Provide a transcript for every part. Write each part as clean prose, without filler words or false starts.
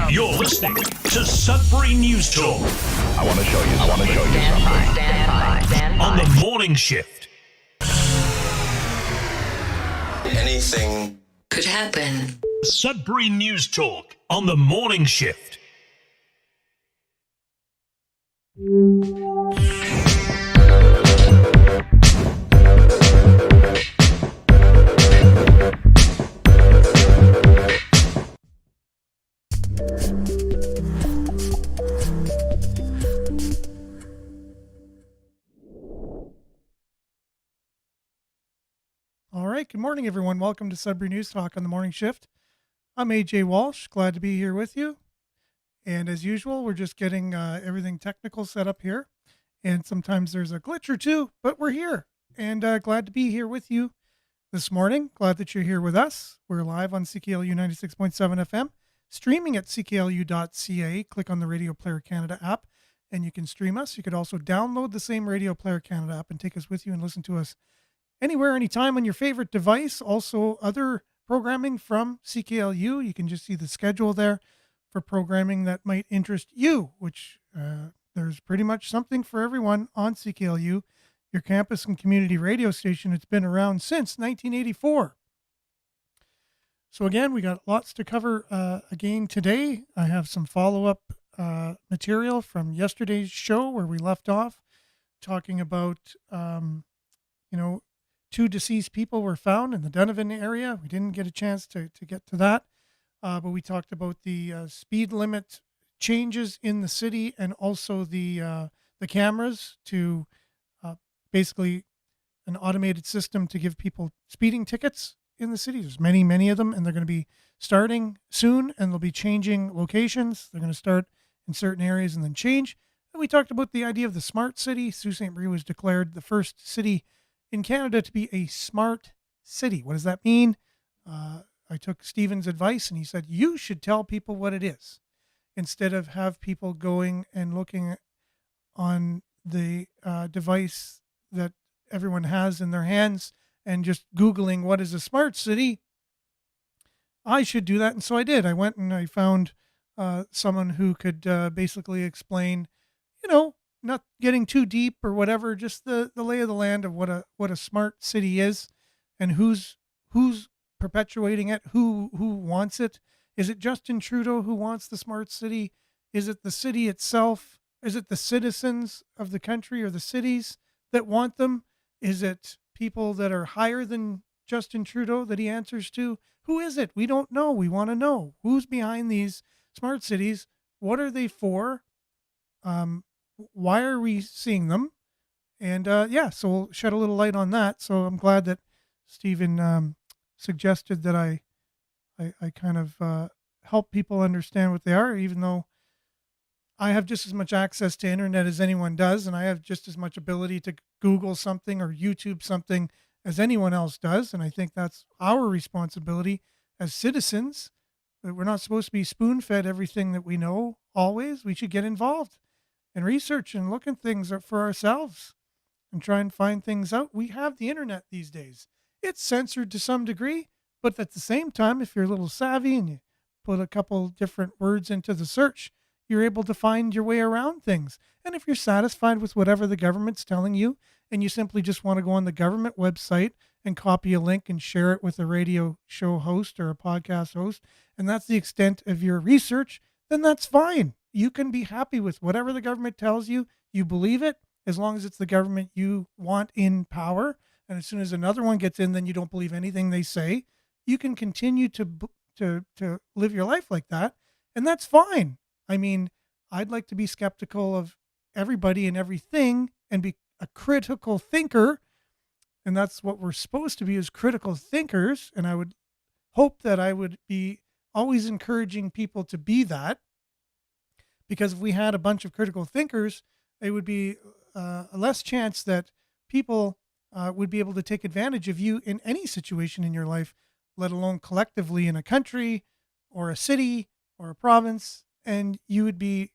You're listening to Sudbury News Talk. I want to show you something. Stand by. On the morning shift. Anything could happen. Sudbury News Talk on the morning shift. All right, good morning, everyone. Welcome to Sudbury News Talk on the morning shift. I'm AJ Walsh. Glad to be here with you. And as usual, we're just getting everything technical set up here. And sometimes there's a glitch or two, but we're here. And glad to be here with you this morning. Glad that you're here with us. We're live on CKLU 96.7 FM, streaming at cklu.ca. Click on the Radio Player Canada app, and you can stream us. You could also download the same Radio Player Canada app and take us with you and listen to us anywhere, anytime on your favorite device. Also, other programming from CKLU. You can just see the schedule there for programming that might interest you, which there's pretty much something for everyone on CKLU, your campus and community radio station. It's been around since 1984. So again, we got lots to cover again today. I have some follow-up material from yesterday's show where we left off, talking about, two deceased people were found in the Donovan area. We didn't get a chance to get to that, but we talked about the speed limit changes in the city and also the cameras to basically an automated system to give people speeding tickets in the city. There's many, many of them, and they're going to be starting soon, and they'll be changing locations. They're going to start in certain areas and then change. And we talked about the idea of the smart city. Sault Ste. Marie was declared the first city in Canada to be a smart city. What does that mean? I took Stephen's advice, and he said, you should tell people what it is instead of have people going and looking on the device that everyone has in their hands and just Googling what is a smart city. I should do that. And so I did. I went and I found someone who could basically explain, not getting too deep or whatever, just the lay of the land of what a smart city is and who's perpetuating it, who wants it. Is it Justin Trudeau who wants the smart city? Is it the city itself? Is it the citizens of the country or the cities that want them? Is it people that are higher than Justin Trudeau that he answers to? Who is it? We don't know. We want to know who's behind these smart cities. What are they for? Why are we seeing them? And so we'll shed a little light on that. So I'm glad that Stephen suggested that I kind of help people understand what they are, even though I have just as much access to internet as anyone does, and I have just as much ability to Google something or YouTube something as anyone else does. And I think that's our responsibility as citizens. That we're not supposed to be spoon-fed everything that we know always. We should get involved and research and look at things for ourselves and try and find things out. We have the internet these days. It's censored to some degree, but at the same time, if you're a little savvy and you put a couple different words into the search, you're able to find your way around things. And if you're satisfied with whatever the government's telling you, and you simply just want to go on the government website and copy a link and share it with a radio show host or a podcast host, and that's the extent of your research, then that's fine. You can be happy with whatever the government tells you. You believe it, as long as it's the government you want in power. And as soon as another one gets in, then you don't believe anything they say. You can continue to live your life like that, and that's fine. I mean, I'd like to be skeptical of everybody and everything and be a critical thinker. And that's what we're supposed to be, as critical thinkers. And I would hope that I would be always encouraging people to be that. Because if we had a bunch of critical thinkers, it would be a less chance that people would be able to take advantage of you in any situation in your life, let alone collectively in a country or a city or a province. And you would be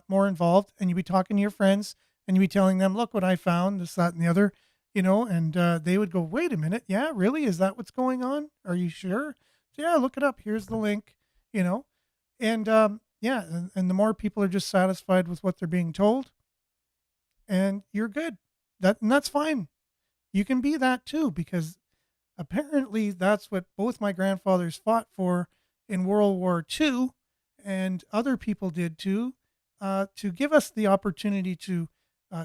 more involved, and you'd be talking to your friends, and you'd be telling them, look what I found, this, that, and the other, and they would go, wait a minute. Yeah, really? Is that what's going on? Are you sure? Yeah, look it up. Here's the link, And yeah, and the more people are just satisfied with what they're being told, and you're good. And that's fine. You can be that too, because apparently that's what both my grandfathers fought for in World War II, and other people did too, to give us the opportunity to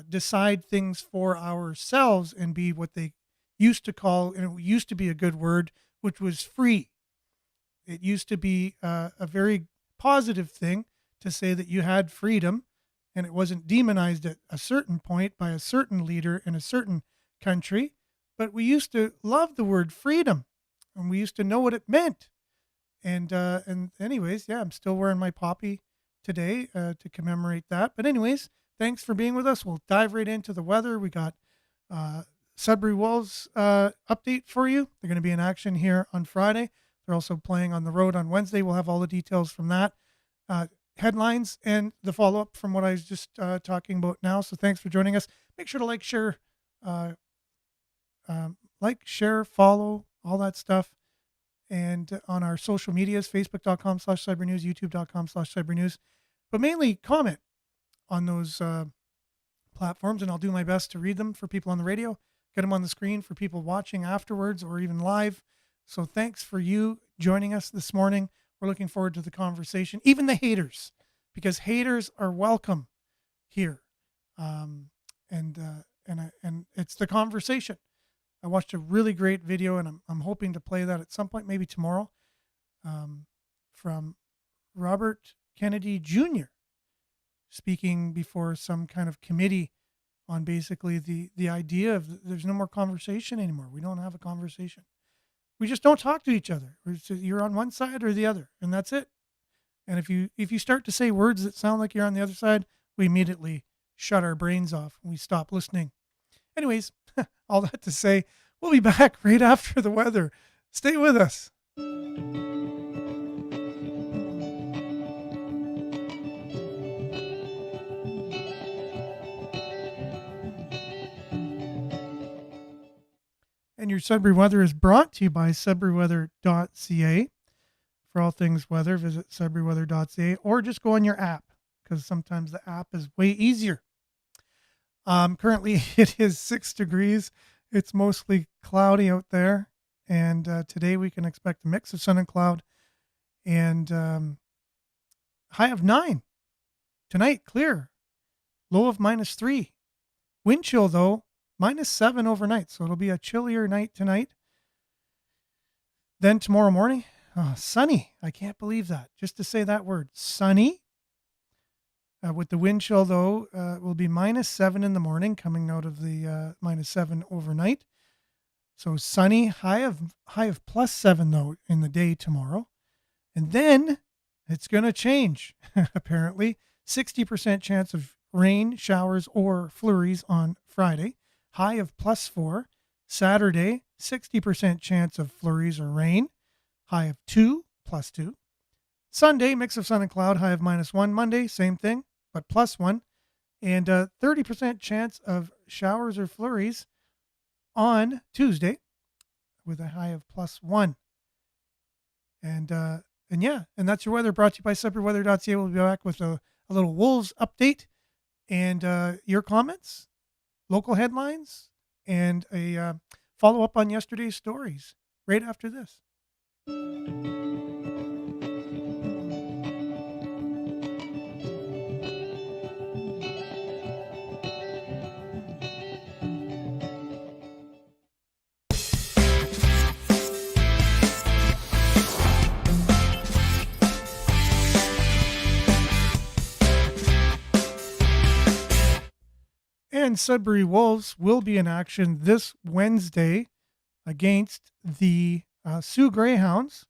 decide things for ourselves and be what they used to call, and it used to be a good word, which was free. It used to be a very positive thing to say that you had freedom, and it wasn't demonized at a certain point by a certain leader in a certain country. But we used to love the word freedom, and we used to know what it meant. And anyways, yeah, I'm still wearing my poppy today to commemorate that. But anyways, thanks for being with us. We'll dive right into the weather. We got uh, Sudbury Wolves update for you. They're going to be in action here on Friday. They're also playing on the road on Wednesday. We'll have all the details from that. Headlines and the follow up from what I was just talking about now. So thanks for joining us. Make sure to uh, share, follow, all that stuff. And on our social medias, facebook.com/cybernews, youtube.com/cybernews. But mainly comment on those platforms, and I'll do my best to read them for people on the radio, get them on the screen for people watching afterwards or even live. So thanks for you joining us this morning. We're looking forward to the conversation, even the haters, because haters are welcome here. And it's the conversation. I watched a really great video, and I'm hoping to play that at some point, maybe tomorrow, from Robert Kennedy Jr. speaking before some kind of committee on basically the idea of there's no more conversation anymore. We don't have a conversation. We just don't talk to each other. You're on one side or the other, and that's it. And if you start to say words that sound like you're on the other side, we immediately shut our brains off and we stop listening. Anyways, all that to say, we'll be back right after the weather. Stay with us. And your Sudbury weather is brought to you by sudburyweather.ca. For all things weather, visit sudburyweather.ca or just go on your app, because sometimes the app is way easier. Currently, it is 6 degrees. It's mostly cloudy out there. And today we can expect a mix of sun and cloud. And high of 9. Tonight, clear. Low of -3. Wind chill, though, -7 overnight. So it'll be a chillier night tonight. Then tomorrow morning, sunny. I can't believe that. Just to say that word, sunny. With the wind chill, though, will be -7 in the morning, coming out of the -7 overnight. So sunny, high of +7 though in the day tomorrow, and then it's going to change. Apparently, 60% chance of rain, showers, or flurries on Friday. High of +4. Saturday, 60% chance of flurries or rain. High of +2. Sunday, mix of sun and cloud, high of -1. Monday, same thing, but +1. And 30% chance of showers or flurries on Tuesday with a high of +1. And that's your weather, brought to you by sudburyweather.ca. We'll be back with a little Wolves update and your comments, local headlines, and a follow-up on yesterday's stories right after this. And Sudbury Wolves will be in action this Wednesday against the Sioux Greyhounds.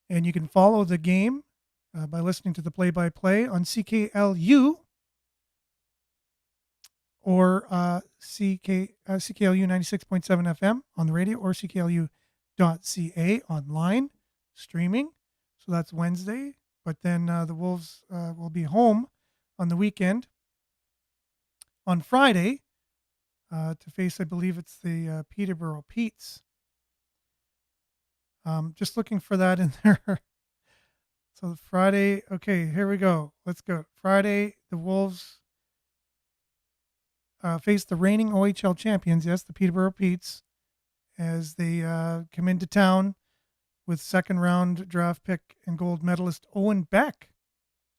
And you can follow the game by listening to the play-by-play on CKLU or CKLU 96.7 FM on the radio, or CKLU.ca online streaming. So that's Wednesday. But then the Wolves will be home on the weekend on Friday to face, I believe it's the Peterborough Petes. Just looking for that in there. So So Friday, okay, here we go. Let's go. Friday, the Wolves face the reigning OHL champions, yes, the Peterborough Petes, as they come into town with second round draft pick and gold medalist Owen Beck,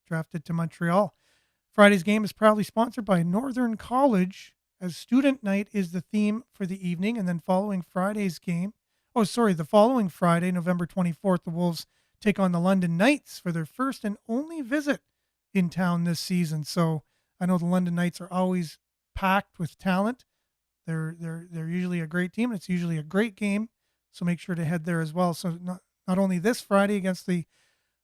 drafted to Montreal. Friday's game is proudly sponsored by Northern College, as student night is the theme for the evening. And then following Friday's game, the following Friday, November 24th, the Wolves take on the London Knights for their first and only visit in town this season. So I know the London Knights are always packed with talent. They're usually a great team, and it's usually a great game. So make sure to head there as well. So not only this Friday against the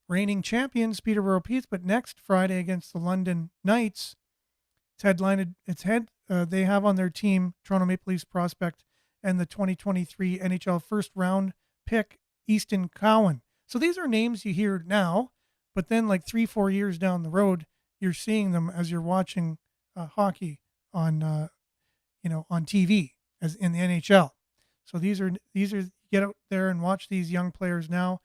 reigning champions Peterborough Petes, but next Friday against the London Knights. They have on their team Toronto Maple Leafs prospect and the 2023 NHL first round pick Easton Cowan. So these are names you hear now, but then like 3-4 years down the road, you're seeing them as you're watching hockey on on TV as in the NHL. So these are get out there and watch these young players now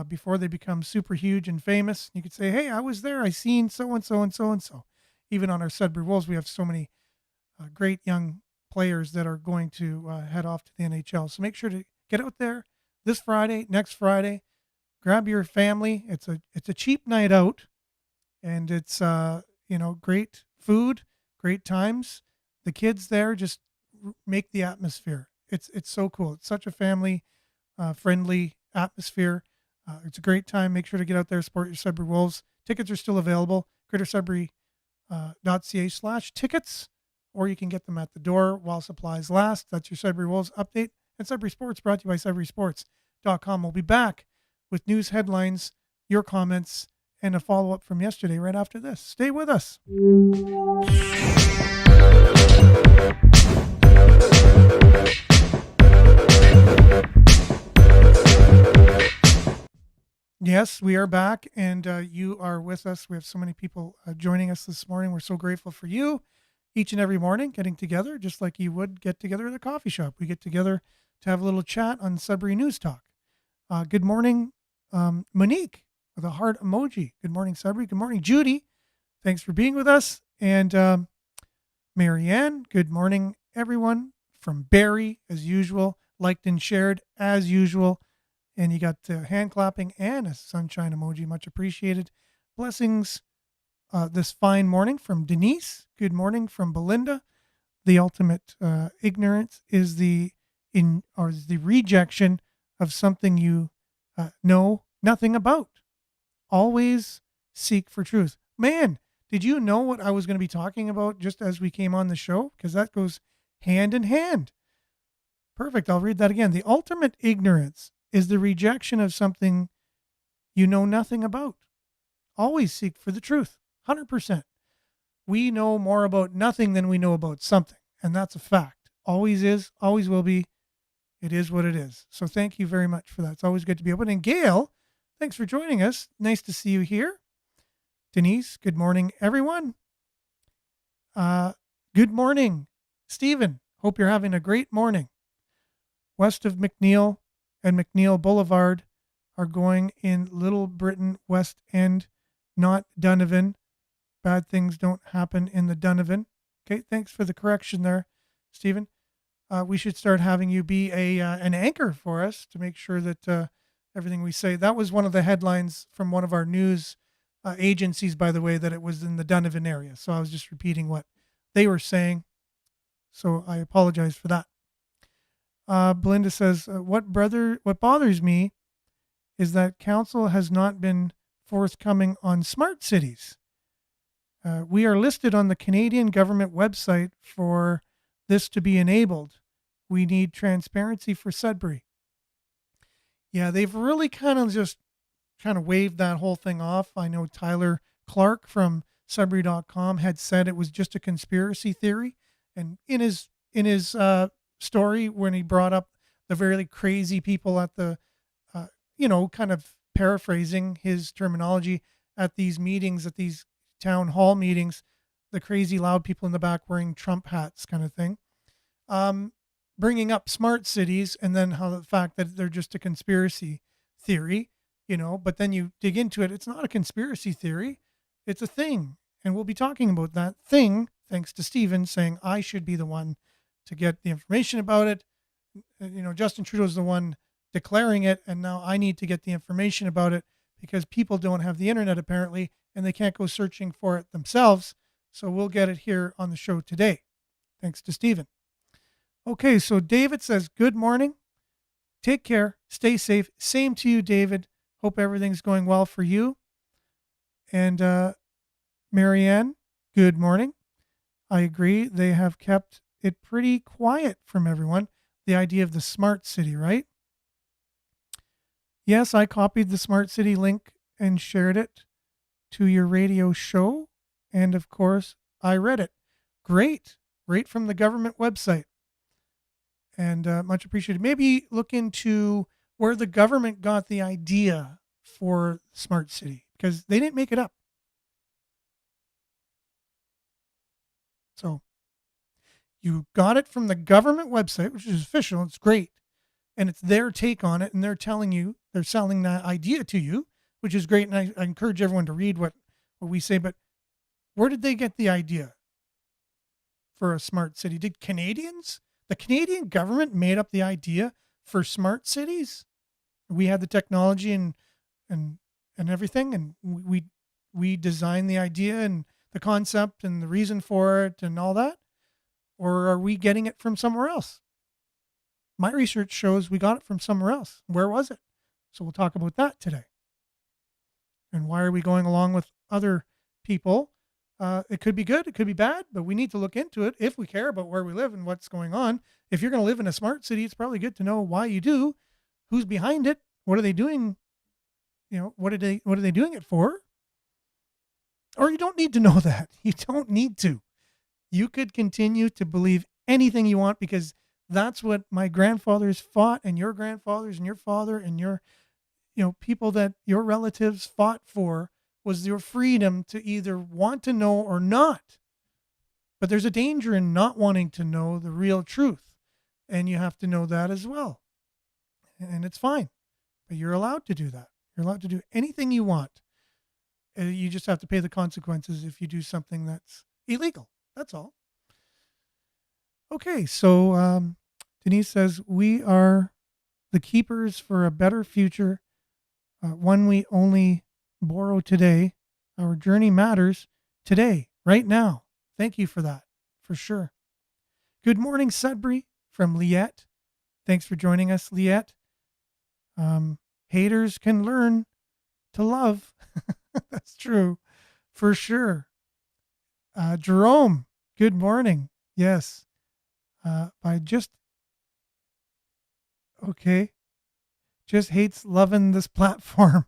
before they become super huge and famous. You could say, hey, I was there. I seen so-and-so and so-and-so. Even on our Sudbury Wolves, we have so many great young players that are going to head off to the NHL. So make sure to get out there this Friday, next Friday. Grab your family. It's a cheap night out, and it's great food, great times. The kids there just make the atmosphere. It's so cool. It's such a family friendly atmosphere. It's a great time. Make sure to get out there, support your Sudbury Wolves. Tickets are still available. greatersudbury.ca/tickets, or you can get them at the door while supplies last. That's your Sudbury Wolves update. And Sudbury Sports, brought to you by SudburySports.com. We'll be back with news headlines, your comments, and a follow-up from yesterday right after this. Stay with us. Yes, we are back, and you are with us. We have so many people joining us this morning. We're so grateful for you each and every morning, getting together, just like you would get together at a coffee shop. We get together to have a little chat on Sudbury News Talk. Good morning, Monique, with a heart emoji. Good morning, Sudbury. Good morning, Judy. Thanks for being with us. And Marianne, good morning, everyone. From Barry, as usual, liked and shared, as usual. And you got hand clapping and a sunshine emoji. Much appreciated. Blessings this fine morning from Denise. Good morning from Belinda. The ultimate ignorance is the rejection of something you know nothing about. Always seek for truth. Man, did you know what I was going to be talking about just as we came on the show? Because that goes hand in hand. Perfect. I'll read that again. The ultimate ignorance is the rejection of something you know nothing about. Always seek for the truth. 100%. We know more about nothing than we know about something. And that's a fact. Always is, always will be. It is what it is. So thank you very much for that. It's always good to be open. And Gail, thanks for joining us. Nice to see you here. Denise, good morning, everyone. Good morning, Stephen. Hope you're having a great morning. West of McNeil and McNeil Boulevard are going in Little Britain West End, not Donovan. Bad things don't happen in the Donovan. Okay, thanks for the correction there, Stephen. We should start having you be an anchor for us to make sure that everything we say. That was one of the headlines from one of our news agencies, by the way, that it was in the Donovan area. So I was just repeating what they were saying. So I apologize for that. Belinda says, what bothers me is that council has not been forthcoming on smart cities. We are listed on the Canadian government website for this to be enabled. We need transparency for Sudbury. Yeah, they've really kind of waved that whole thing off. I know Tyler Clark from Sudbury.com had said it was just a conspiracy theory. And in his story, when he brought up the very crazy people at the, kind of paraphrasing his terminology at these meetings, at these town hall meetings, the crazy loud people in the back wearing Trump hats kind of thing, bringing up smart cities and then how the fact that they're just a conspiracy theory. but then you dig into it. It's not a conspiracy theory. It's a thing. And we'll be talking about that thing, thanks to Stephen saying I should be the one to get the information about it. Justin Trudeau's the one declaring it, and now I need to get the information about it because people don't have the internet apparently, and they can't go searching for it themselves. So we'll get it here on the show today, thanks to Stephen. Okay, so David says, good morning. Take care. Stay safe. Same to you, David. Hope everything's going well for you. And Marianne, good morning. I agree. They have kept it pretty quiet from everyone. The idea of the smart city, right? Yes, I copied the smart city link and shared it to your radio show. And of course, I read it. Great. Right from the government website. And much appreciated. Maybe look into where the government got the idea for smart city, because they didn't make it up. So you got it from the government website, which is official. It's great. And it's their take on it. And they're telling you, they're selling that idea to you, which is great. And I encourage everyone to read what we say. But where did they get the idea for a smart city? Did the Canadian government made up the idea for smart cities? We had the technology and everything, and we designed the idea and the concept and the reason for it and all that? Or are we getting it from somewhere else? My research shows we got it from somewhere else. Where was it? So we'll talk about that today. And why are we going along with other people? It could be good, it could be bad, but we need to look into it if we care about where we live and what's going on. If you're going to live in a smart city, it's probably good to know why you do, who's behind it, what are they doing, what are they doing it for? Or you don't need to know that. You don't need to. You could continue to believe anything you want, because that's what my grandfathers fought, and your grandfathers and your father and your people that your relatives fought for, was your freedom to either want to know or not. But there's a danger in not wanting to know the real truth. And you have to know that as well. And it's fine. But you're allowed to do that. You're allowed to do anything you want. You just have to pay the consequences if you do something that's illegal. That's all. Okay, so Denise says, we are the keepers for a better future, one we only borrow today. Our journey matters today, right now. Thank you for that, for sure. Good morning, Sudbury from Liette. Thanks for joining us, Liette. Haters can learn to love. That's true, for sure. Jerome, good morning. Yes. Just hates loving this platform.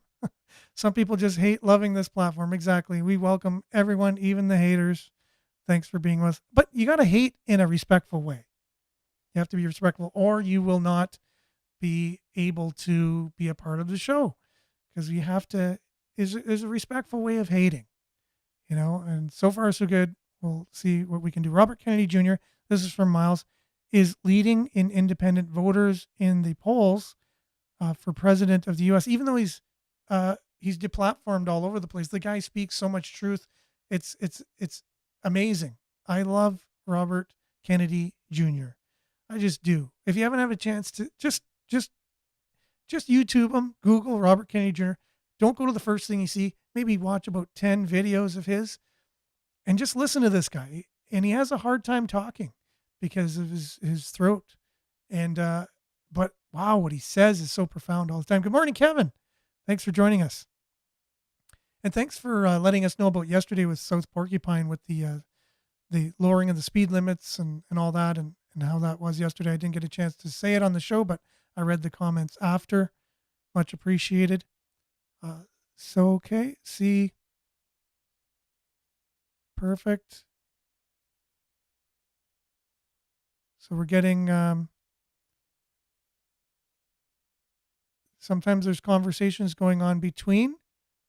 Some people just hate loving this platform. Exactly. We welcome everyone, even the haters. Thanks for being with us. But you got to hate in a respectful way. You have to be respectful, or you will not be able to be a part of the show, because you have to, is a respectful way of hating, and so far so good. We'll see what we can do. Robert Kennedy Jr., this is from Miles, is leading in independent voters in the polls for president of the U.S., even though he's deplatformed all over the place. The guy speaks so much truth. It's amazing. I love Robert Kennedy Jr. I just do. If you haven't had a chance to just YouTube him, Google Robert Kennedy Jr. Don't go to the first thing you see. Maybe watch about 10 videos of his and just listen to this guy. And he has a hard time talking because of his throat. And, but wow, what he says is so profound all the time. Good morning, Kevin. Thanks for joining us. And thanks for letting us know about yesterday with South Porcupine with the lowering of the speed limits and all that, and how that was yesterday. I didn't get a chance to say it on the show, but I read the comments after. Much appreciated. Okay, see. Perfect. So we're getting, sometimes there's conversations going on between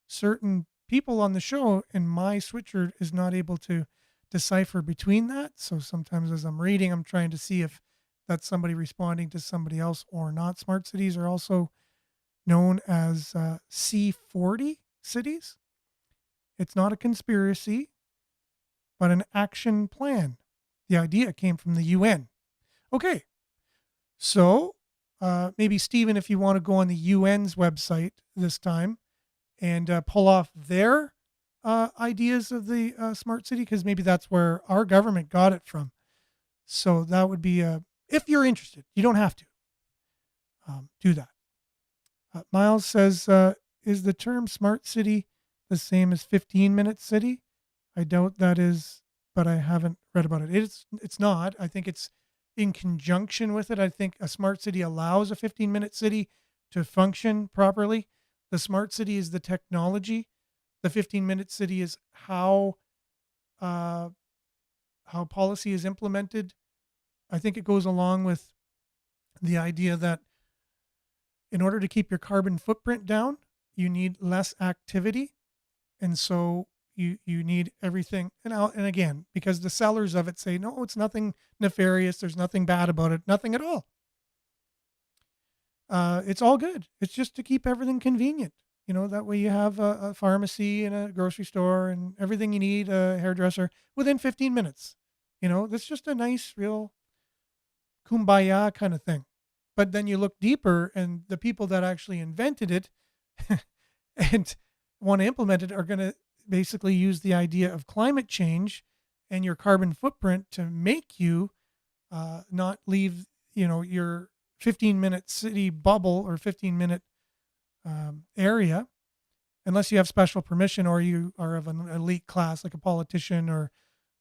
certain people on the show, and my switcher is not able to decipher between that. So sometimes as I'm reading, I'm trying to see if that's somebody responding to somebody else or not. Smart cities are also known as C40 cities. It's not a conspiracy, but an action plan. The idea came from the UN. Okay, so maybe Stephen, if you want to go on the UN's website this time and pull off their ideas of the smart city, because maybe that's where our government got it from. So that would be, if you're interested, you don't have to do that. Miles says, is the term smart city the same as 15-minute city? I doubt that is, but I haven't read about it. It's not. I think it's in conjunction with it. I think a smart city allows a 15-minute city to function properly. The smart city is the technology. The 15-minute city is how policy is implemented. I think it goes along with the idea that in order to keep your carbon footprint down, you need less activity. And so you need everything. And again, because the sellers of it say, no, it's nothing nefarious. There's nothing bad about it. Nothing at all. It's all good. It's just to keep everything convenient. That way you have a pharmacy and a grocery store and everything you need, a hairdresser, within 15 minutes. That's just a nice, real kumbaya kind of thing. But then you look deeper, and the people that actually invented it and want to implement it are going to basically use the idea of climate change and your carbon footprint to make you not leave, your 15-minute city bubble or 15-minute area, unless you have special permission or you are of an elite class, like a politician or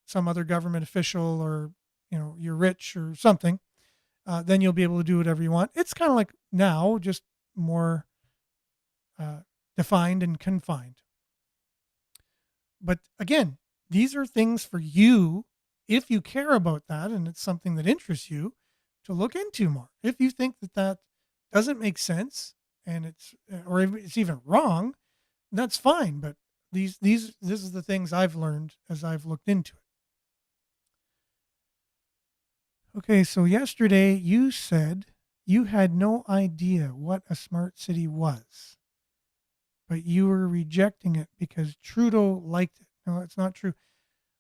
some other government official, or you're rich or something. Then you'll be able to do whatever you want. It's kind of like now, just more defined and confined. But again, these are things for you, if you care about that and it's something that interests you, to look into more. If you think that doesn't make sense and it's even wrong, that's fine. But this is the things I've learned as I've looked into it. Okay, so yesterday you said you had no idea what a smart city was, but you were rejecting it because Trudeau liked it. No, it's not true.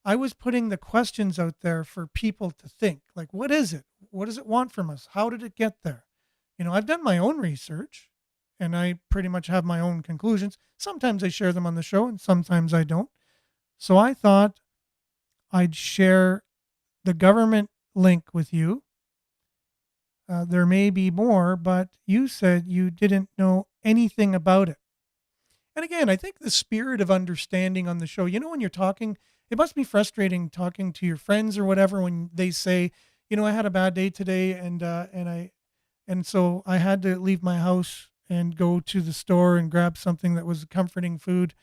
I was putting the questions out there for people to think, like, what is it? What does it want from us? How did it get there? I've done my own research and I pretty much have my own conclusions. Sometimes I share them on the show and sometimes I don't. So I thought I'd share the government link with you. There may be more, but you said you didn't know anything about it. And again, I think the spirit of understanding on the show, when you're talking, it must be frustrating talking to your friends or whatever when they say, I had a bad day today and so I had to leave my house and go to the store and grab something that was comforting food.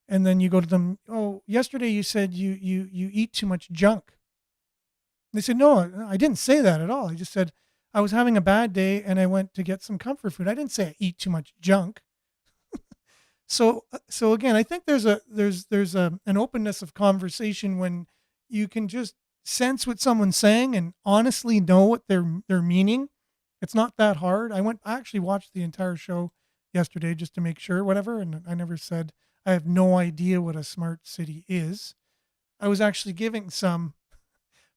And then you go to them, oh, yesterday you said you eat too much junk. They said, no, I didn't say that at all. I just said I was having a bad day and I went to get some comfort food. I didn't say I eat too much junk. So again, I think there's an openness of conversation when you can just sense what someone's saying and honestly know what they're meaning. It's not that hard. I actually watched the entire show yesterday just to make sure, whatever. And I never said I have no idea what a smart city is. I was actually giving some.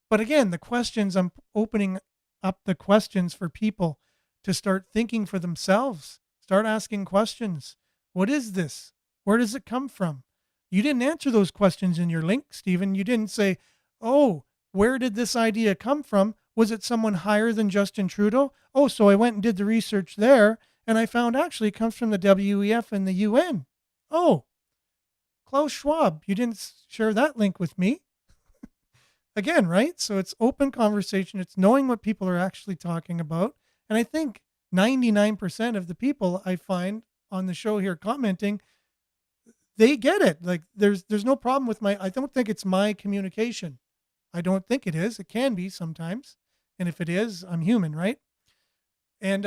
But again, the questions, I'm opening up the questions for people to start thinking for themselves. Start asking questions. What is this? Where does it come from? You didn't answer those questions in your link, Stephen. You didn't say, oh, where did this idea come from? Was it someone higher than Justin Trudeau? Oh, so I went and did the research there, and I found actually it comes from the WEF and the UN. Oh, Klaus Schwab, you didn't share that link with me. Again, right? So it's open conversation. It's knowing what people are actually talking about. And I think 99% of the people I find on the show here commenting, they get it. Like there's no problem with I don't think it's my communication. I don't think it is. It can be sometimes. And if it is, I'm human, right? And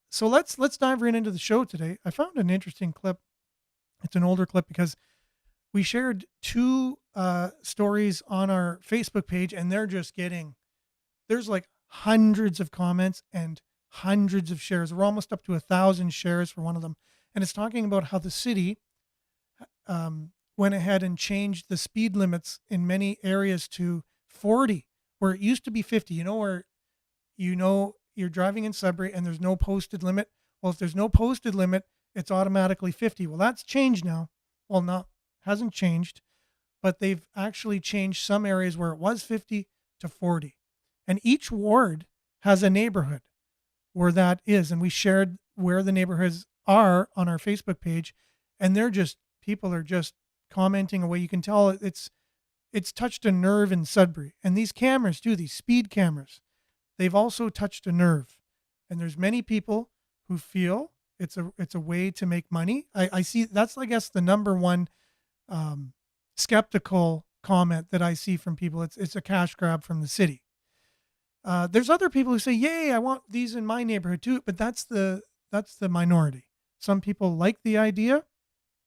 so let's dive right into the show today. I found an interesting clip. It's an older clip because we shared two stories on our Facebook page, and there's like hundreds of comments and hundreds of shares. We're almost up to 1,000 shares for one of them. And it's talking about how the city went ahead and changed the speed limits in many areas to 40, where it used to be 50. Where you're driving in Sudbury and there's no posted limit. Well, if there's no posted limit, it's automatically 50. Well, that's changed now. Well, hasn't changed, but they've actually changed some areas where it was 50 to 40. And each ward has a neighborhood where that is. And we shared where the neighborhoods are on our Facebook page. And people are just commenting away. You can tell it's touched a nerve in Sudbury. And these cameras too, these speed cameras, they've also touched a nerve. And there's many people who feel it's a way to make money. I see that's, I guess, the number one skeptical comment that I see from people. It's a cash grab from the city. There's other people who say, "Yay, I want these in my neighborhood too," but that's the minority. Some people like the idea,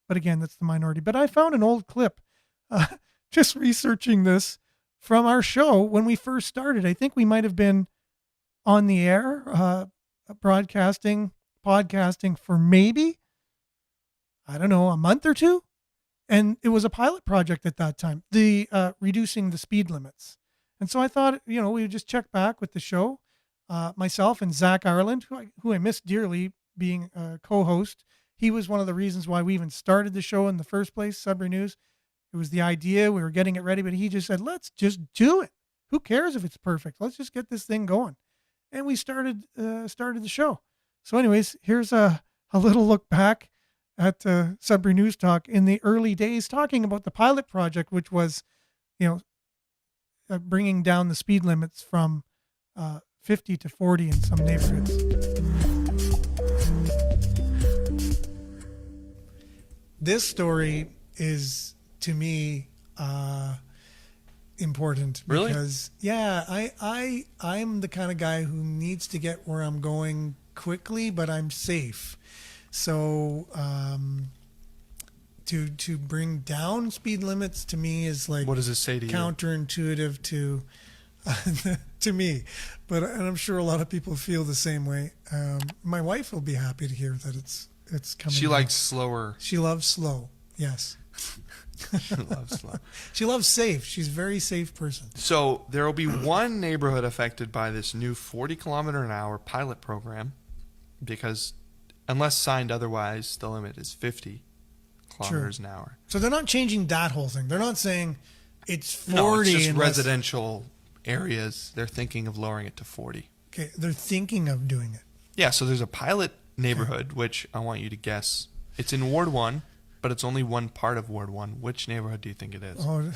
but again, that's the minority. But I found an old clip, just researching this, from our show when we first started. I think we might have been on the air, podcasting for maybe, I don't know, a month or two. And it was a pilot project at that time, the reducing the speed limits. And so I thought, we would just check back with the show. Myself and Zach Ireland, who I miss dearly being a co-host. He was one of the reasons why we even started the show in the first place, Sudbury News. It was the idea. We were getting it ready, but he just said, let's just do it. Who cares if it's perfect? Let's just get this thing going. And we started the show. So anyways, here's a little look back at Sudbury News Talk in the early days, talking about the pilot project, which was, bringing down the speed limits from 50 to 40 in some neighborhoods. This story is, to me, important because, I'm the kind of guy who needs to get where I'm going quickly, but I'm safe. So to bring down speed limits to me is like, what does it say to you? Counterintuitive to me, and I'm sure a lot of people feel the same way. My wife will be happy to hear that it's coming. She likes slower. She loves slow. Yes. She loves slow. She loves safe. She's a very safe person. So there will be one neighborhood affected by this new 40-kilometer-an-hour pilot program, because unless signed otherwise, the limit is 50 kilometers an hour. So they're not changing that whole thing. They're not saying it's 40. No, it's just residential areas. They're thinking of lowering it to 40. Okay, they're thinking of doing it. Yeah, so there's a pilot neighborhood, which I want you to guess. It's in Ward 1, but it's only one part of Ward 1. Which neighborhood do you think it is? Oh,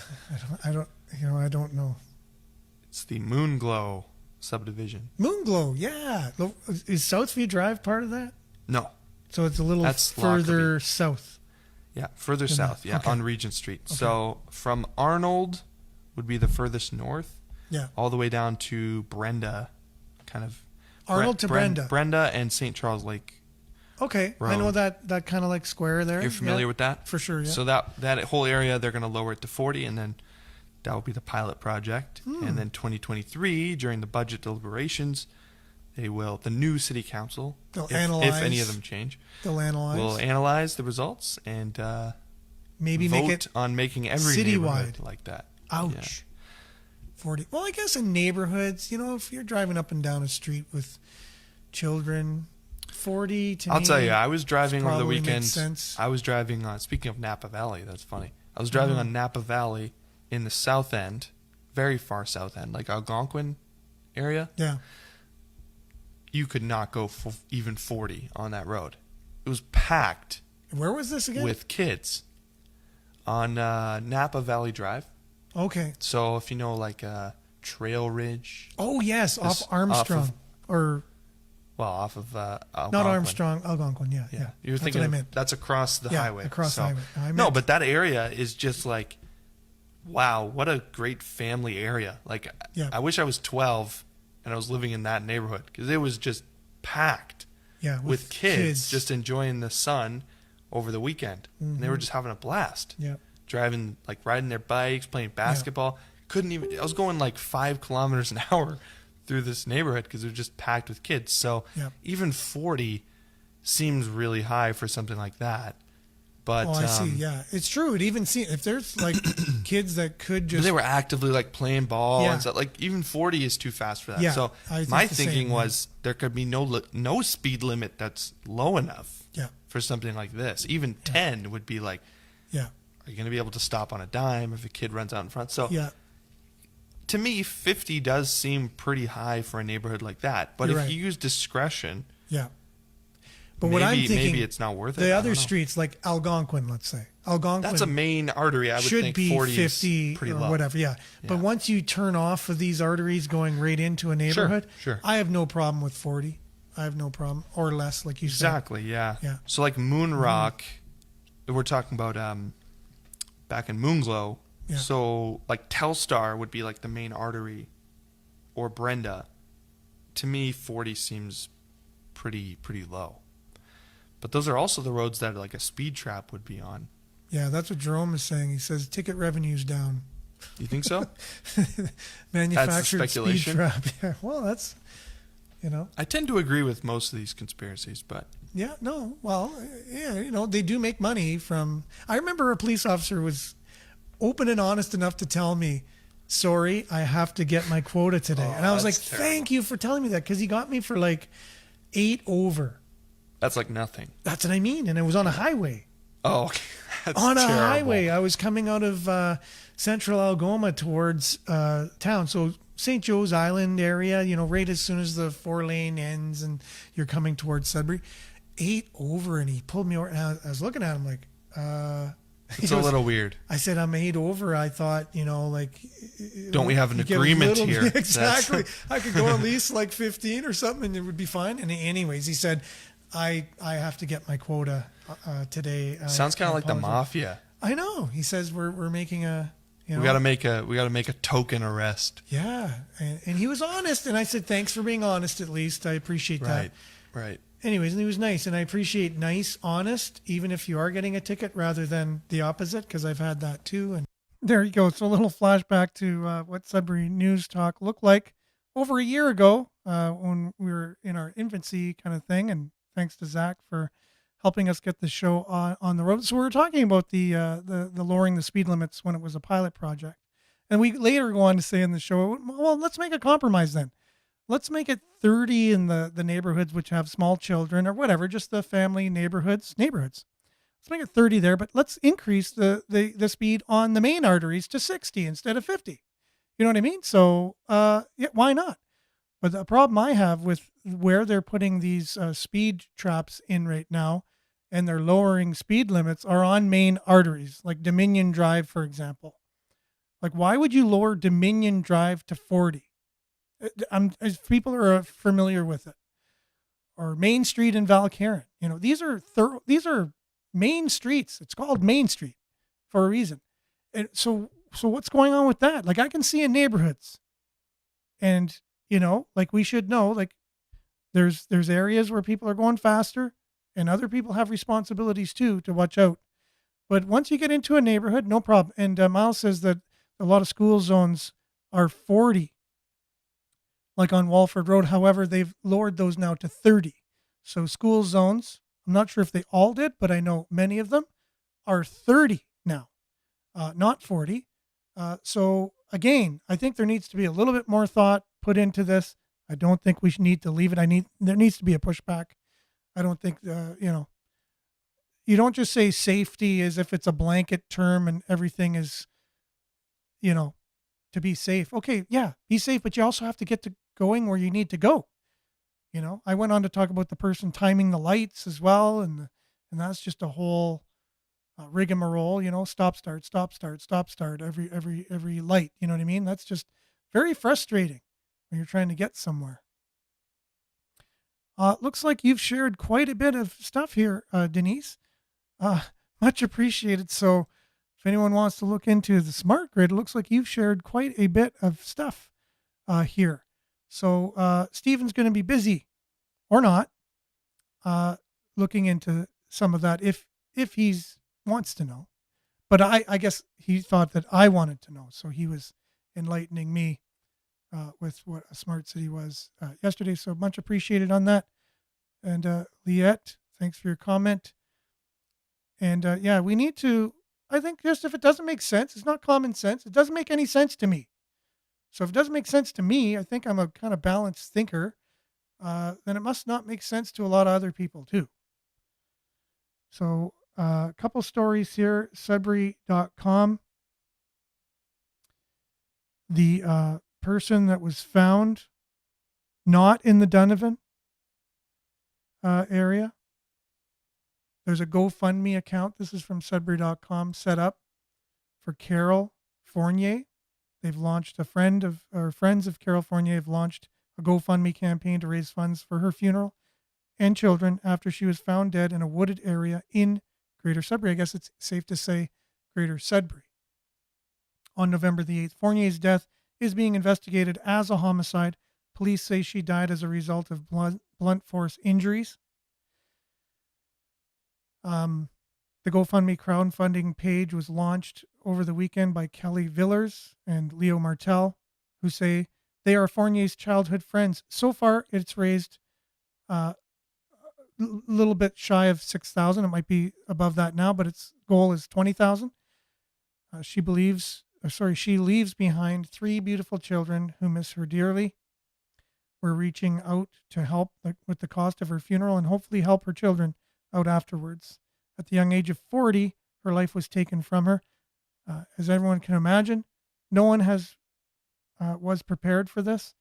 I don't know. It's the Moonglow subdivision. Moonglow, yeah. Is Southview Drive part of that? No. So it's a little further south. Yeah, further south, okay. On Regent Street. Okay. So from Arnold would be the furthest north, all the way down to Brenda, kind of. Arnold to Brenda. Brenda and St. Charles Lake. Okay, Road. I know that kind of like square there. You're familiar with that? For sure, yeah. So that whole area, they're going to lower it to 40, and then that will be the pilot project. And then 2023, during the budget deliberations, the new city council, if any of them change, will analyze the results and maybe vote make it on making every citywide neighborhood like that. Ouch. Yeah. 40. Well, I guess in neighborhoods, if you're driving up and down a street with children, 40 to I'll me, tell you, I was driving over the probably weekend. makes sense. I was driving on, speaking of Napa Valley, that's funny. I was driving on Napa Valley in the south end, very far south end, like Algonquin area. Yeah. You could not go even 40 on that road. It was packed. Where was this again? With kids on Napa Valley Drive. Okay. So if you know, like Trail Ridge. Oh, yes, off Armstrong. Off of Algonquin. Not Armstrong, Algonquin, yeah. You're thinking that's across the highway. Across the highway. No, but that area is just like, wow, what a great family area. Like, I wish I was 12 and I was living in that neighborhood, because it was just packed with kids just enjoying the sun over the weekend. And they were just having a blast. Yeah. Driving, like riding their bikes, playing basketball. I was going like 5 kilometers an hour through this neighborhood because they're just packed with kids. So even 40 seems really high for something like that. But I see. Yeah, it's true. It even seems if there's like kids that could just they were actively like playing ball and stuff. Like even 40 is too fast for that. Yeah, So my thinking was there could be no speed limit that's low enough for something like this. Even 10 would be like, are you going to be able to stop on a dime if a kid runs out in front? So to me, 50 does seem pretty high for a neighborhood like that. But if you use discretion, but maybe, what I'm thinking, maybe it's not worth it. The other streets, like Algonquin, let's say. Algonquin. That's a main artery. I would should think be 40 50 is pretty or low. whatever. Yeah. But once you turn off of these arteries going right into a neighborhood, Sure. I have no problem with 40. I have no problem, or less, like you said. Exactly. Yeah. Yeah. So like Moon Rock, we're talking about back in Moonglow. Yeah. So like Telstar would be like the main artery, or Brenda. To me, 40 seems pretty low. But those are also the roads that like a speed trap would be on. Yeah, that's what Jerome is saying. He says ticket revenue's down. You think so? Manufactured That's speed speculation. trap. Yeah, well, that's, I tend to agree with most of these conspiracies, but yeah, no, well, yeah, they do make money from. I remember a police officer was open and honest enough to tell me, sorry, I have to get my quota today. And I was like, terrible. thank you for telling me that, because he got me for like 8 over. that's like nothing. That's what I mean. And it was on a highway. Oh, okay. That's On a terrible. highway. I was coming out of central Algoma towards town. So St. Joe's Island area, right as soon as the 4-lane ends and you're coming towards Sudbury. 8 over, and he pulled me over. And I was looking at him like, It's a little weird. I said, I'm 8 over. I thought, Don't we have an you get a agreement little- here? Exactly. I could go at least like 15 or something and it would be fine. And anyways, he said, I have to get my quota today. Sounds kind of I like the apologize. mafia. I know. He says we're making a. We got to make a token arrest. Yeah, and he was honest, and I said thanks for being honest. At least I appreciate that. Right. Anyways, and he was nice, and I appreciate nice, honest, even if you are getting a ticket rather than the opposite, because I've had that too. And there you go. So a little flashback to what Sudbury News Talk looked like over a year ago when we were in our infancy kind of thing. And thanks to Zach for helping us get the show on the road. So we were talking about the lowering the speed limits when it was a pilot project. And we later go on to say in the show, well, let's make a compromise then. Let's make it 30 in the neighborhoods which have small children or whatever, just the family neighborhoods. Let's make it 30 there, but let's increase the speed on the main arteries to 60 instead of 50. You know what I mean? So, why not? But the problem I have with where they're putting these speed traps in right now, and they're lowering speed limits, are on main arteries, like Dominion Drive, for example. Like, why would you lower Dominion Drive to 40? If people are familiar with it. Or Main Street in Valcarran. These are main streets. It's called Main Street for a reason. And so what's going on with that? Like, I can see in neighborhoods, and like, we should know, like, there's areas where people are going faster, and other people have responsibilities too to watch out. But once you get into a neighborhood, no problem. And Miles says that a lot of school zones are 40, like on Walford Road. However, they've lowered those now to 30. So school zones, I'm not sure if they all did, but I know many of them are 30 now, not 40. So again, I think there needs to be a little bit more thought put into this. I don't think we should need to leave it. There needs to be a pushback. I don't think, you don't just say safety as if it's a blanket term and everything is, to be safe. Okay, yeah, be safe, but you also have to get to going where you need to go. I went on to talk about the person timing the lights as well, and that's just a whole rigmarole. Stop, start, every light. You know what I mean? That's just very frustrating when you're trying to get somewhere. Looks like you've shared quite a bit of stuff here, Denise. Much appreciated. So if anyone wants to look into the smart grid, it looks like you've shared quite a bit of stuff here. So Stephen's going to be busy or not looking into some of that if he wants to know. But I guess he thought that I wanted to know. So he was enlightening me with what a smart city was yesterday. So much appreciated on that. And Liette, thanks for your comment. And yeah, we need to, I think just if it doesn't make sense, it's not common sense. It doesn't make any sense to me. So if it doesn't make sense to me, I think I'm a kind of balanced thinker, then it must not make sense to a lot of other people too. So a couple stories here, Sudbury.com. The person that was found not in the Donovan area. There's a GoFundMe account. This is from Sudbury.com set up for Carol Fournier. They've launched friends of Carol Fournier have launched a GoFundMe campaign to raise funds for her funeral and children after she was found dead in a wooded area in Greater Sudbury. I guess it's safe to say Greater Sudbury. On November the 8th, Fournier's death is being investigated as a homicide. Police say she died as a result of blunt force injuries. The GoFundMe crowdfunding page was launched over the weekend by Kelly Villers and Leo Martel, who say they are Fournier's childhood friends. So far, it's raised a little bit shy of $6,000. It might be above that now, but its goal is $20,000. She leaves behind 3 beautiful children who miss her dearly. We're reaching out to help with the cost of her funeral and hopefully help her children out afterwards. At the young age of 40, her life was taken from her. As everyone can imagine, no one was prepared for this.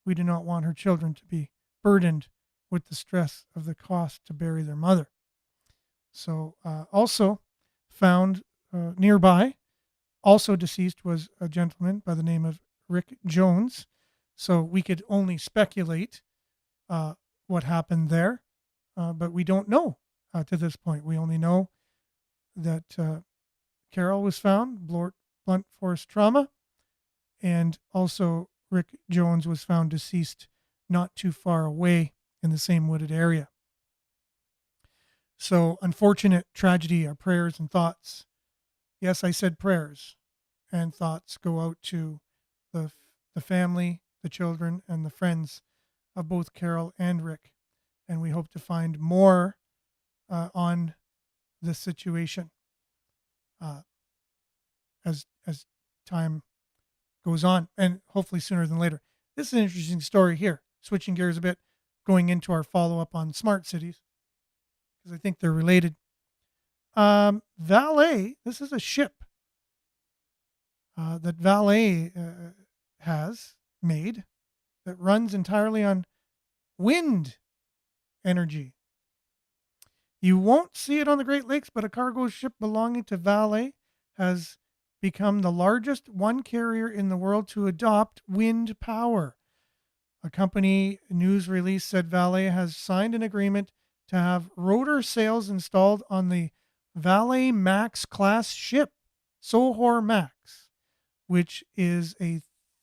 We do not want her children to be burdened with the stress of the cost to bury their mother. So also found nearby, also deceased, was a gentleman by the name of Rick Jones. So we could only speculate what happened there, but we don't know to this point. We only know that Carol was found, blunt force trauma, and also Rick Jones was found deceased not too far away in the same wooded area. So unfortunate tragedy. Our prayers and thoughts, yes, I said prayers and thoughts, go out to the family, the children, and the friends of both Carol and Rick. And we hope to find more on this situation as time goes on, and hopefully sooner than later. This is an interesting story here, switching gears a bit, going into our follow-up on smart cities, because I think they're related. Valet, this is a ship that Valet has made that runs entirely on wind energy. You won't see it on the Great Lakes, but a cargo ship belonging to Valet has become the largest one carrier in the world to adopt wind power. A company news release said Valet has signed an agreement to have rotor sails installed on the Valet Max class ship, Sohor Max, which is a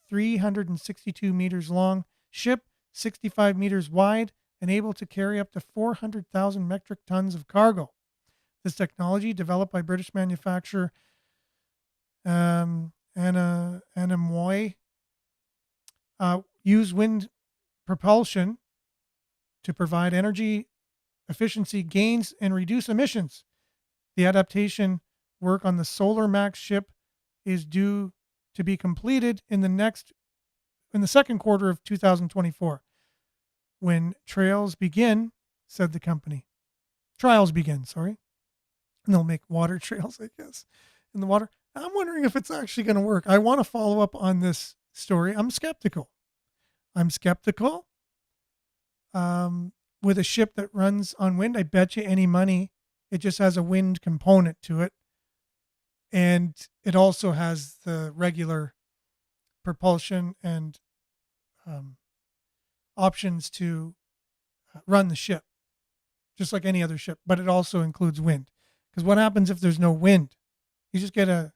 362 meters long ship, 65 meters wide, and able to carry up to 400,000 metric tons of cargo. This technology, developed by British manufacturer Anamoy, use wind propulsion to provide energy efficiency gains and reduce emissions. The adaptation work on the Solar Max ship is due to be completed in the second quarter of 2024. When trials begin, said the company. Trials begin, sorry. And they'll make water trails, I guess, in the water. I'm wondering if it's actually going to work. I want to follow up on this story. I'm skeptical. With a ship that runs on wind, I bet you any money it just has a wind component to it. And it also has the regular propulsion and options to run the ship, just like any other ship, but it also includes wind. Because what happens if there's no wind? You just get a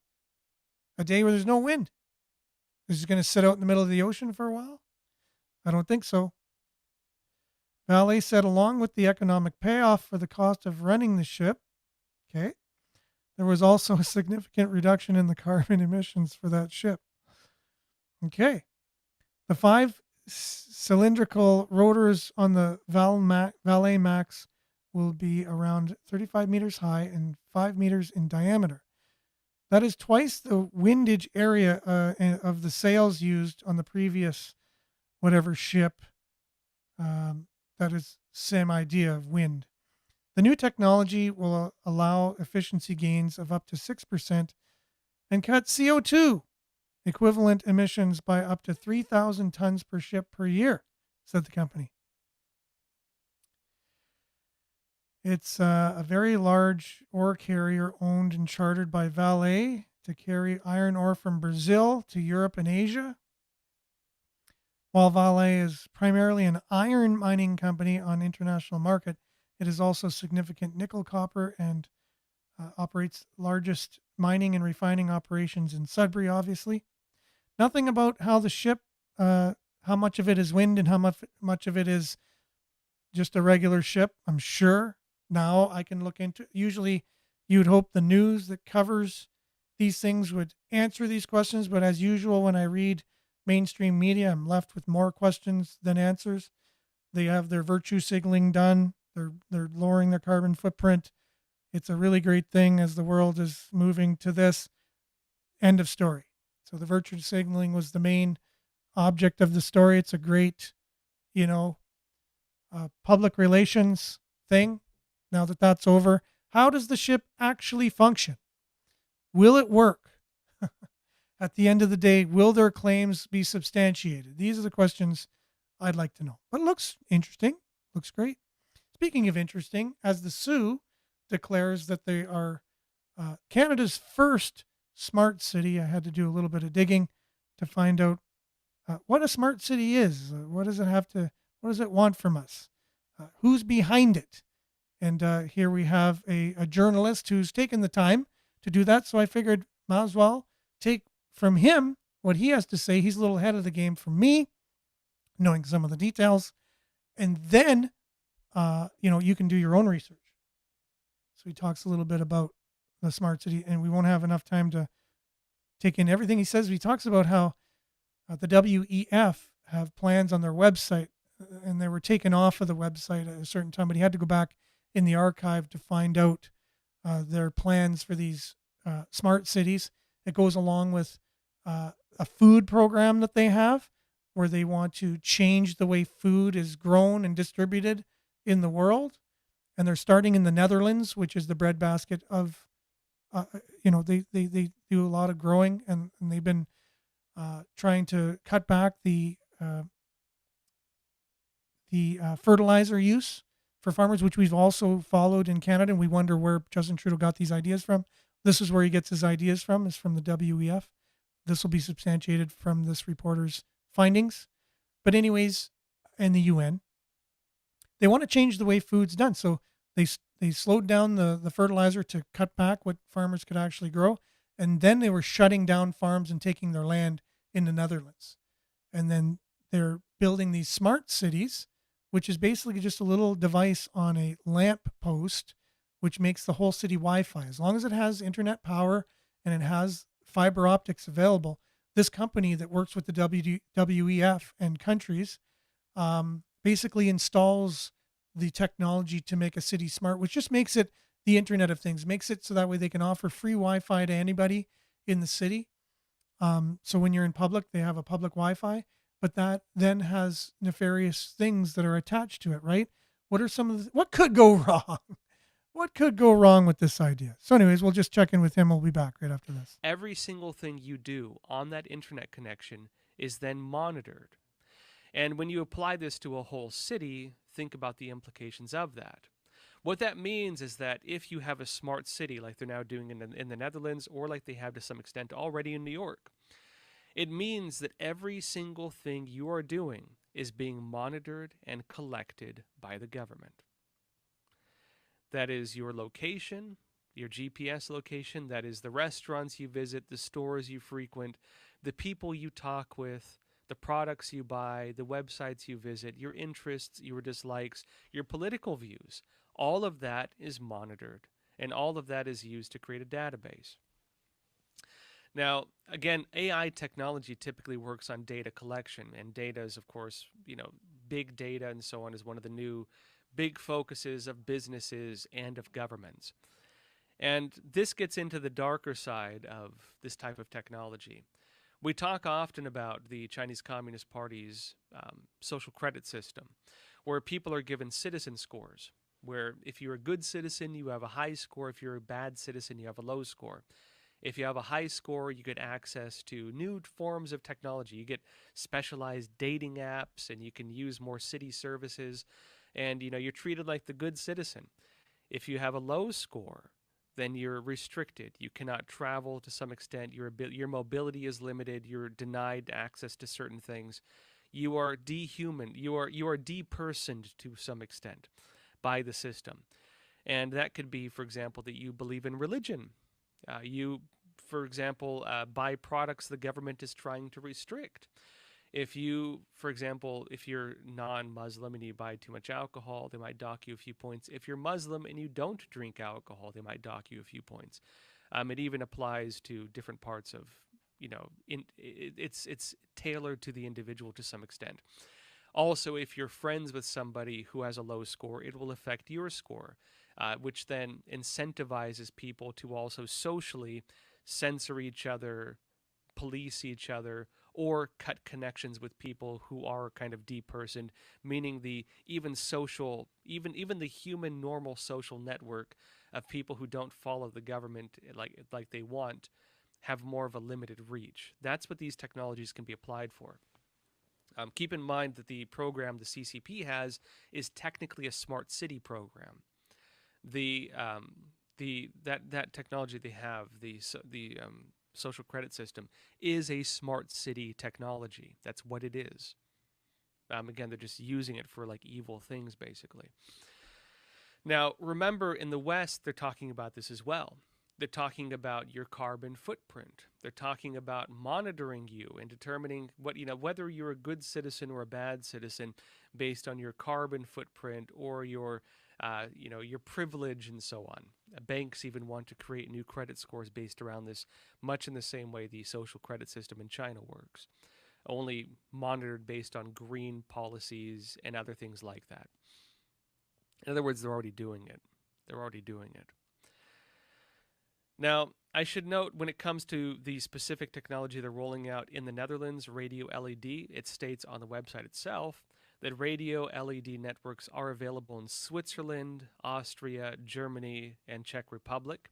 day where there's no wind. Is it going to sit out in the middle of the ocean for a while? I don't think so. Valet said along with the economic payoff for the cost of running the ship, okay, there was also a significant reduction in the carbon emissions for that ship. Okay. The five cylindrical rotors on the Valet Max will be around 35 meters high and 5 meters in diameter. That is twice the windage area of the sails used on the previous whatever ship. That is same idea of wind. The new technology will allow efficiency gains of up to 6% and cut CO2 equivalent emissions by up to 3,000 tons per ship per year, said the company. It's a very large ore carrier owned and chartered by Vale to carry iron ore from Brazil to Europe and Asia. While Vale is primarily an iron mining company on international market, it is also significant nickel, copper, and operates largest mining and refining operations in Sudbury, obviously. Nothing about how the ship, how much of it is wind and how much of it is just a regular ship, I'm sure. Now I can look into, usually you would hope the news that covers these things would answer these questions, but as usual, when I read mainstream media, I'm left with more questions than answers. They have their virtue signaling done. They're lowering their carbon footprint. It's a really great thing as the world is moving to this. End of story. So the virtue signaling was the main object of the story. It's a great, public relations thing. Now that that's over, how does the ship actually function? Will it work? At the end of the day, will their claims be substantiated? These are the questions I'd like to know. But it looks interesting. Looks great. Speaking of interesting, as the Sioux declares that they are Canada's first smart city, I had to do a little bit of digging to find out what a smart city is. What does it want from us? Who's behind it? And here we have a journalist who's taken the time to do that. So I figured might as well take from him what he has to say. He's a little ahead of the game from me, knowing some of the details. And then, you can do your own research. So he talks a little bit about the smart city, and we won't have enough time to take in everything he says. He talks about how the WEF have plans on their website, and they were taken off of the website at a certain time, but he had to go back in the archive to find out their plans for these smart cities. It goes along with a food program that they have where they want to change the way food is grown and distributed in the world. And they're starting in the Netherlands, which is the breadbasket of, they do a lot of growing, and they've been trying to cut back the fertilizer use for farmers, which we've also followed in Canada. And we wonder where Justin Trudeau got these ideas from. This is where he gets his ideas from, is from the WEF. This will be substantiated from this reporter's findings. But anyways, in the UN, they want to change the way food's done. So they slowed down the fertilizer to cut back what farmers could actually grow. And then they were shutting down farms and taking their land in the Netherlands. And then they're building these smart cities, which is basically just a little device on a lamp post, which makes the whole city Wi-Fi. As long as it has internet power and it has fiber optics available, this company that works with the WEF and countries basically installs the technology to make a city smart, which just makes it the Internet of Things, makes it so that way they can offer free Wi-Fi to anybody in the city. So when you're in public, they have a public Wi-Fi, but that then has nefarious things that are attached to it, right? What are some of what could go wrong? What could go wrong with this idea? So anyways, we'll just check in with him. We'll be back right after this. Every single thing you do on that internet connection is then monitored. And when you apply this to a whole city, think about the implications of that. What that means is that if you have a smart city like they're now doing in the Netherlands, or like they have to some extent already in New York, it means that every single thing you are doing is being monitored and collected by the government. That is your location, your GPS location. That is the restaurants you visit, the stores you frequent, the people you talk with, the products you buy, the websites you visit, your interests, your dislikes, your political views. All of that is monitored, and all of that is used to create a database. Now, again, AI technology typically works on data collection, and data is, of course, big data and so on is one of the new big focuses of businesses and of governments. And this gets into the darker side of this type of technology. We talk often about the Chinese Communist Party's social credit system, where people are given citizen scores, where if you're a good citizen, you have a high score. If you're a bad citizen, you have a low score. If you have a high score, you get access to new forms of technology. You get specialized dating apps, and you can use more city services, and you're treated like the good citizen. If you have a low score, then you're restricted. You cannot travel to some extent. Your mobility is limited. You're denied access to certain things. You are dehuman. You are depersoned to some extent by the system. And that could be, for example, that you believe in religion. You, for example, buy products the government is trying to restrict. If you, for example, if you're non-Muslim and you buy too much alcohol, they might dock you a few points. If you're Muslim and you don't drink alcohol, they might dock you a few points. It even applies to different parts of, it's tailored to the individual to some extent. Also, if you're friends with somebody who has a low score, it will affect your score, which then incentivizes people to also socially censor each other, police each other, or cut connections with people who are kind of depersoned, meaning the even the human normal social network of people who don't follow the government like they want have more of a limited reach. That's what these technologies can be applied for. Keep in mind that the program the CCP has is technically a smart city program. That technology they have, the social credit system, is a smart city technology. That's what it is. Again, they're just using it for like evil things, basically. Now, remember, in the West, they're talking about this as well. They're talking about your carbon footprint. They're talking about monitoring you and determining whether you're a good citizen or a bad citizen based on your carbon footprint or your privilege and so on. Banks even want to create new credit scores based around this, much in the same way the social credit system in China works, only monitored based on green policies and other things like that. In other words, they're already doing it. Now, I should note, when it comes to the specific technology they're rolling out in the Netherlands, radio LED, it states on the website itself that radio LED networks are available in Switzerland, Austria, Germany, and Czech Republic,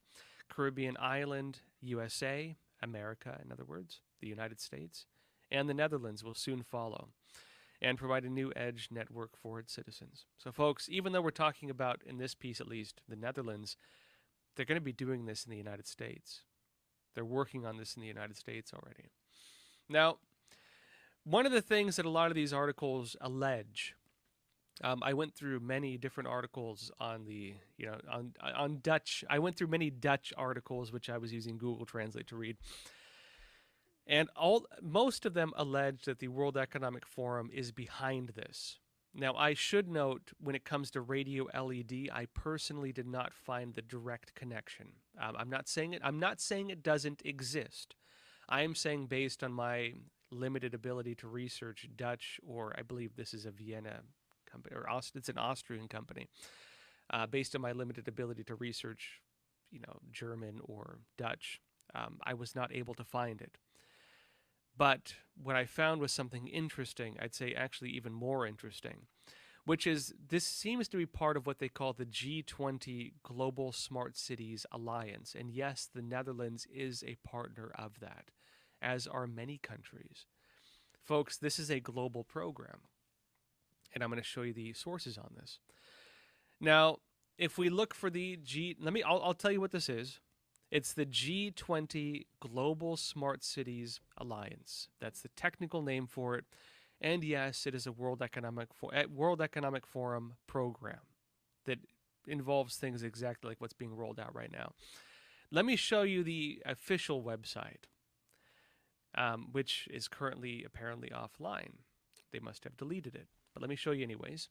Caribbean island, USA, America, in other words, the United States, and the Netherlands will soon follow and provide a new edge network for its citizens. So, folks, even though we're talking about, in this piece at least, the Netherlands, they're going to be doing this in the United States. They're working on this in the United States already. Now, one of the things that a lot of these articles allege, I went through many different articles on on Dutch. I went through many Dutch articles, which I was using Google Translate to read. And most of them allege that the World Economic Forum is behind this. Now, I should note, when it comes to radio LED, I personally did not find the direct connection. I'm not saying it doesn't exist. I am saying, based on my limited ability to research Dutch, or I believe this is a Vienna company, or it's an Austrian company. Based on my limited ability to research, German or Dutch, I was not able to find it. But what I found was something interesting, I'd say actually even more interesting, which is this seems to be part of what they call the G20 Global Smart Cities Alliance. And yes, the Netherlands is a partner of that, as are many countries. Folks, this is a global program, and I'm going to show you the sources on this. Now, if we look for the I'll tell you what this is. It's the G20 Global Smart Cities Alliance. That's the technical name for it. And yes, it is a World Economic Forum program that involves things exactly like what's being rolled out right now. Let me show you the official website, which is currently apparently offline. They must have deleted it, but let me show you anyways.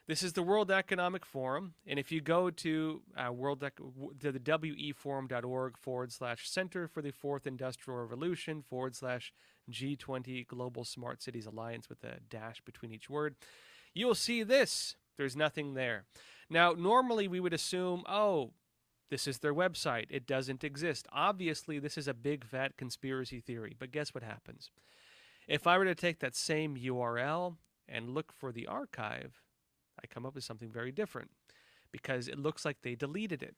This is the World Economic Forum, and if you go to the weforum.org/Center for the Fourth Industrial Revolution /G20 Global Smart Cities Alliance with a dash between each word, you'll see this. There's nothing there. Now, normally we would assume, oh, this is their website. It doesn't exist. Obviously, this is a big fat conspiracy theory, but guess what happens? If I were to take that same URL and look for the archive, I come up with something very different because it looks like they deleted it.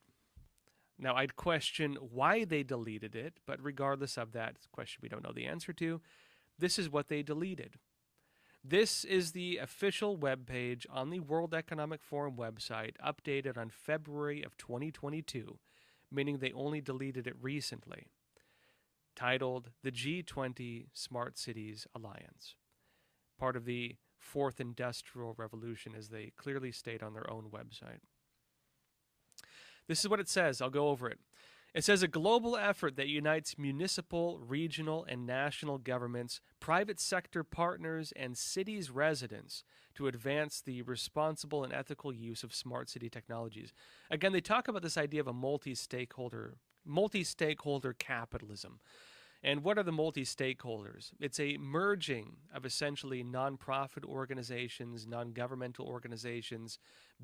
Now, I'd question why they deleted it, but regardless of that question we don't know the answer to, this is what they deleted. This is the official webpage on the World Economic Forum website, updated on February of 2022, meaning they only deleted it recently, titled the G20 Smart Cities Alliance, part of the Fourth Industrial Revolution, as they clearly state on their own website. This is what it says. I'll go over it. It says a global effort that unites municipal, regional, and national governments, private sector partners, and cities' residents to advance the responsible and ethical use of smart city technologies. Again, they talk about this idea of a multi-stakeholder capitalism. And what are the multi-stakeholders? It's a merging of essentially nonprofit organizations, non-governmental organizations,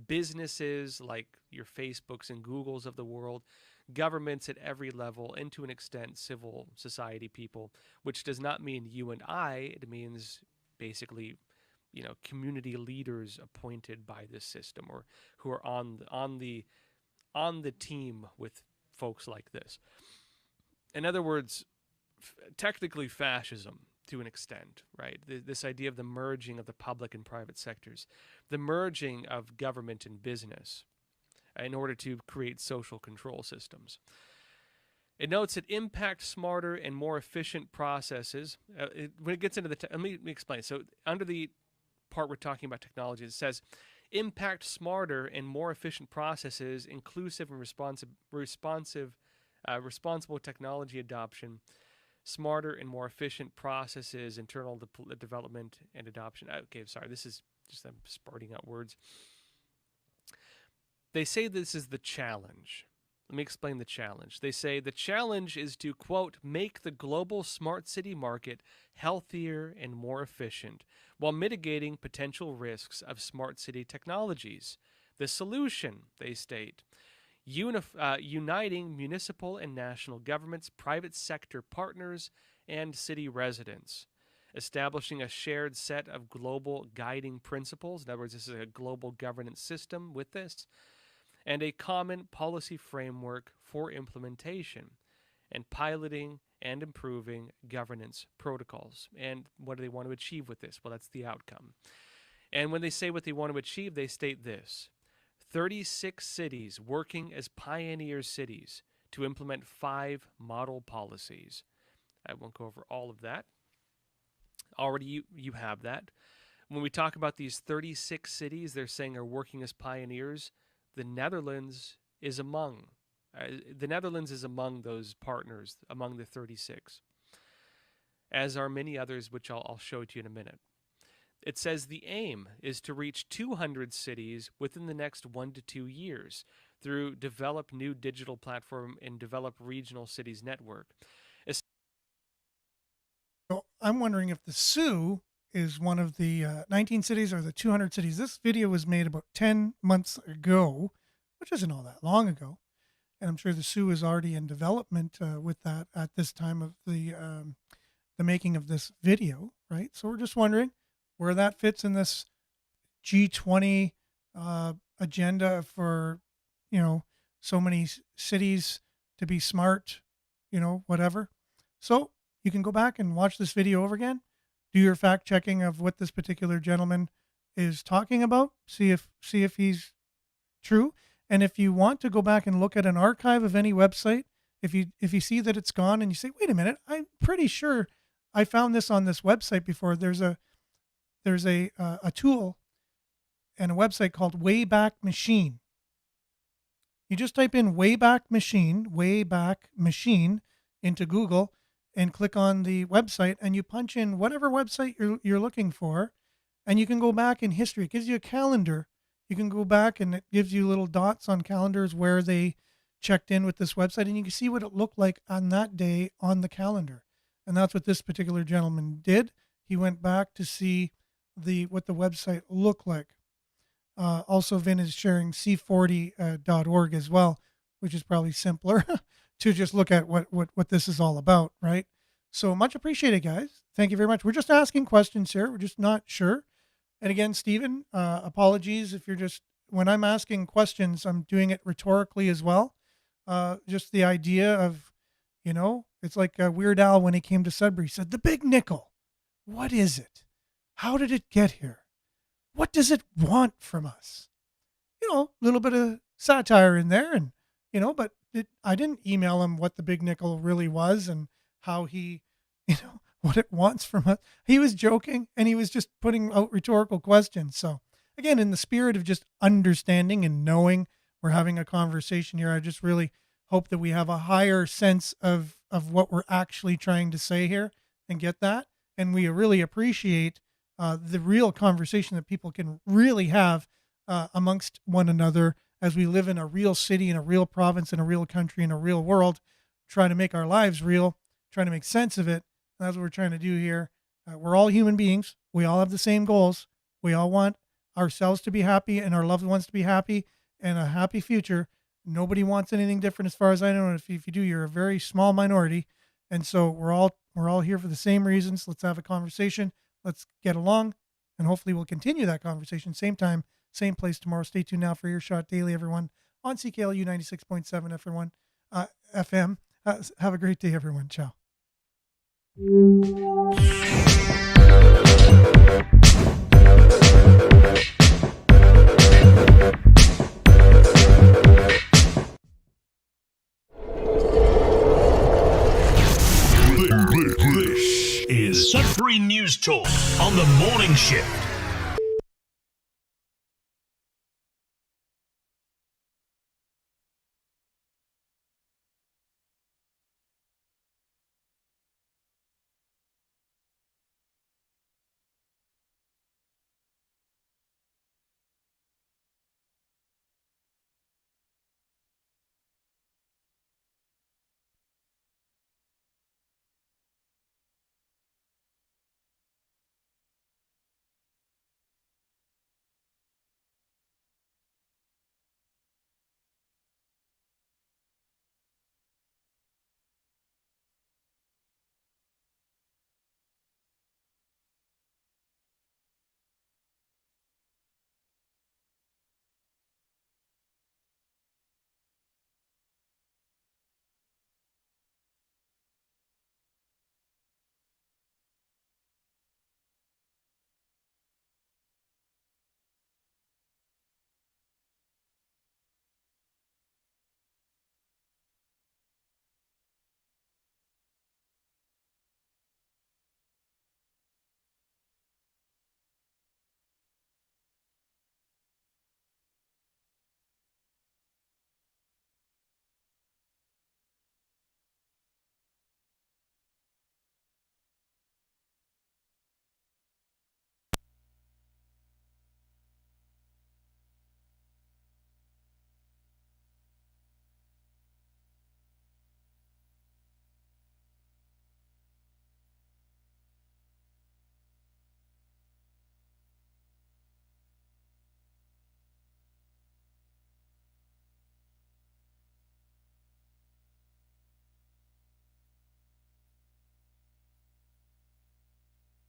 businesses like your Facebooks and Googles of the world, governments at every level, and to an extent civil society people, which does not mean you and I. It means basically, community leaders appointed by this system or who are on the team with folks like this. In other words, technically fascism to an extent, right? This idea of the merging of the public and private sectors, the merging of government and business in order to create social control systems. It notes that impact smarter and more efficient processes. When it gets into let me explain. So under the part we're talking about technology, it says impact smarter and more efficient processes, inclusive and responsible technology adoption, smarter and more efficient processes, internal development and adoption. Okay, sorry, this is just I'm spurting out words. They say this is the challenge. Let me explain the challenge. They say the challenge is to, quote, make the global smart city market healthier and more efficient while mitigating potential risks of smart city technologies. The solution, they state, uniting municipal and national governments, private sector partners, and city residents, establishing a shared set of global guiding principles. In other words, this is a global governance system with this, and a common policy framework for implementation, and piloting and improving governance protocols. And what do they want to achieve with this? Well, that's the outcome. And when they say what they want to achieve, they state this: 36 cities working as pioneer cities to implement 5 model policies. I won't go over all of that. Already you have that. When we talk about these 36 cities they're saying are working as pioneers, the Netherlands is among those partners, among the 36, as are many others, which I'll show to you in a minute. It says the aim is to reach 200 cities within the next 1 to 2 years through develop new digital platform and develop regional cities network. So I'm wondering if the Sioux is one of the 19 cities or the 200 cities. This video was made about 10 months ago, which isn't all that long ago. And I'm sure the Sioux is already in development with that at this time of the making of this video, right? So we're just wondering where that fits in this G20 agenda for, so many cities to be smart, whatever. So you can go back and watch this video over again, do your fact checking of what this particular gentleman is talking about, see if he's true. And if you want to go back and look at an archive of any website, if you see that it's gone and you say, wait a minute, I'm pretty sure I found this on this website before. There's a tool and a website called Wayback Machine. You just type in Wayback Machine into Google and click on the website, and you punch in whatever website you're looking for, and you can go back in history. It gives you a calendar You can go back and it gives you little dots on calendars where they checked in with this website, and you can see what it looked like on that day on the calendar. And that's what this particular gentleman did. He went back to see what the website looked like. Also, Vin is sharing c40.org as well, which is probably simpler to just look at what this is all about, right? So much appreciated, guys. Thank you very much. We're just asking questions here. We're just not sure. And again, Stephen, apologies if you're just, when I'm asking questions, I'm doing it rhetorically as well. Just the idea of, it's like Weird Al when he came to Sudbury, said, the big nickel, what is it? How did it get here? What does it want from us? A little bit of satire in there, and, but I didn't email him what the big nickel really was and how he, what it wants from us. He was joking, and he was just putting out rhetorical questions. So again, in the spirit of just understanding and knowing we're having a conversation here, I just really hope that we have a higher sense of what we're actually trying to say here and get that. And we really appreciate the real conversation that people can really have amongst one another as we live in a real city, in a real province, in a real country, in a real world, trying to make our lives real, trying to make sense of it. That's what we're trying to do here. We're all human beings. We all have the same goals. We all want ourselves to be happy and our loved ones to be happy and a happy future. Nobody wants anything different as far as I know. If you do, you're a very small minority. And so we're all here for the same reasons. Let's have a conversation. Let's get along. And hopefully we'll continue that conversation. Same time, same place tomorrow. Stay tuned now for Earshot Daily, everyone, on CKLU 96.7 FM. Have a great day, everyone. Ciao. This is Sudbury News Talk on the morning shift.